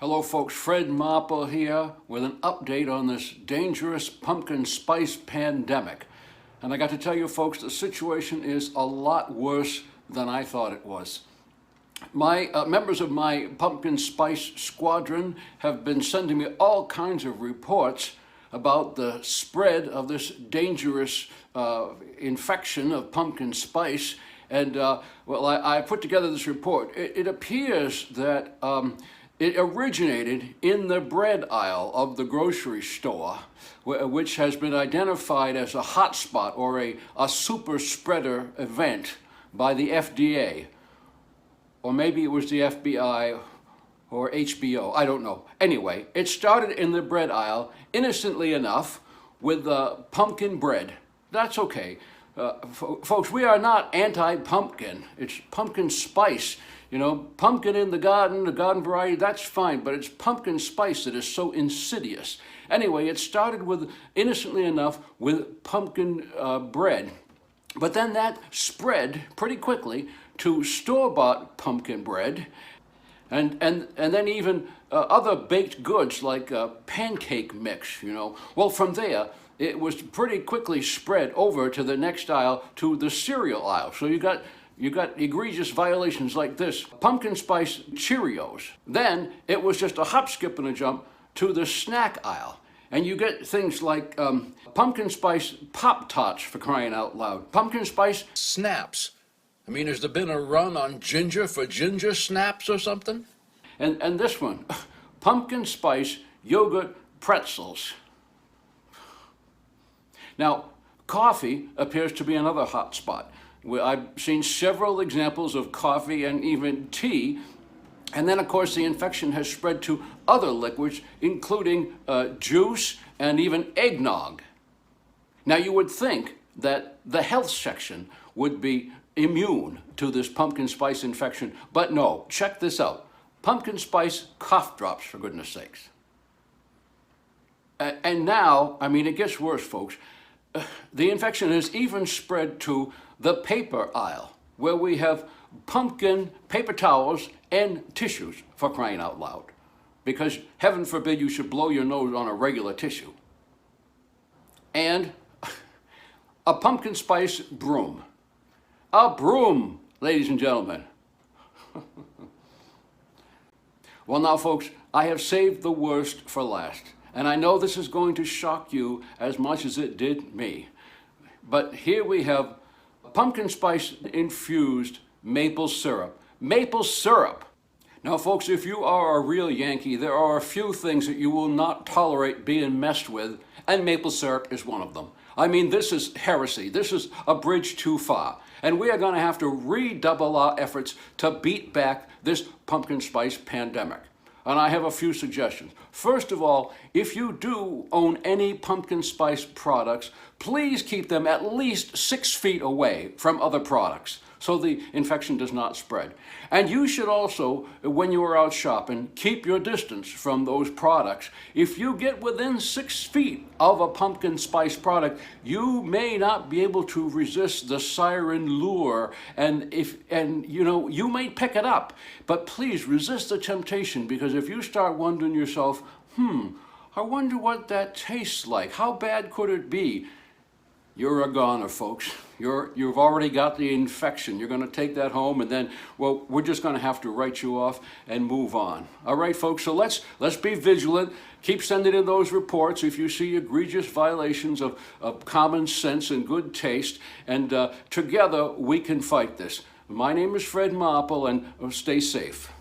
Hello folks, Fred Marple here with an update on this dangerous pumpkin spice pandemic. And I got to tell you folks, the situation is a lot worse than I thought it was. My members of my pumpkin spice squadron have been sending me all kinds of reports about the spread of this dangerous infection of pumpkin spice. And I put together this report. It appears that it originated in the bread aisle of the grocery store, which has been identified as a hotspot or a super spreader event by the FDA. Or maybe it was the FBI or HBO, I don't know. Anyway, it started in the bread aisle, innocently enough, with pumpkin bread. That's okay. Folks, we are not anti-pumpkin. It's pumpkin spice. You know, pumpkin in the garden variety, that's fine, but it's pumpkin spice that is so insidious. Anyway, it started with, innocently enough, with pumpkin bread. But then that spread pretty quickly to store-bought pumpkin bread, and then even other baked goods like pancake mix, you know. Well, from there, it was pretty quickly spread over to the next aisle, to the cereal aisle. So you got egregious violations like this. Pumpkin spice Cheerios. Then it was just a hop, skip, and a jump to the snack aisle. And you get things like pumpkin spice Pop-Tarts, for crying out loud. Pumpkin spice Snaps. I mean, has there been a run on ginger for ginger snaps or something? And this one, pumpkin spice yogurt pretzels. Now, coffee appears to be another hot spot. I've seen several examples of coffee and even tea. And then, of course, the infection has spread to other liquids, including juice and even eggnog. Now, you would think that the health section would be immune to this pumpkin spice infection, but no, check this out. Pumpkin spice cough drops, for goodness sakes. And now, I mean, it gets worse, folks. The infection has even spread to the paper aisle, where we have pumpkin paper towels and tissues, for crying out loud. Because heaven forbid you should blow your nose on a regular tissue. And a pumpkin spice broom. A broom, ladies and gentlemen. Well now, folks, I have saved the worst for last. And I know this is going to shock you as much as it did me. But here we have pumpkin spice infused maple syrup. Maple syrup! Now folks, if you are a real Yankee, there are a few things that you will not tolerate being messed with, and maple syrup is one of them. I mean, this is heresy. This is a bridge too far. And we are going to have to redouble our efforts to beat back this pumpkin spice pandemic. And I have a few suggestions. First of all, if you do own any pumpkin spice products, please keep them at least 6 feet away from other products so the infection does not spread. And you should also, when you are out shopping, keep your distance from those products. If you get within 6 feet of a pumpkin spice product, you may not be able to resist the siren lure, and you know, you may pick it up, but please resist the temptation, because if you start wondering yourself, I wonder what that tastes like, how bad could it be? You're a goner, folks. You've already got the infection. You're going to take that home, and then, well, we're just going to have to write you off and move on. All right, folks, so let's be vigilant. Keep sending in those reports if you see egregious violations of common sense and good taste, and together we can fight this. My name is Fred Marple, and stay safe.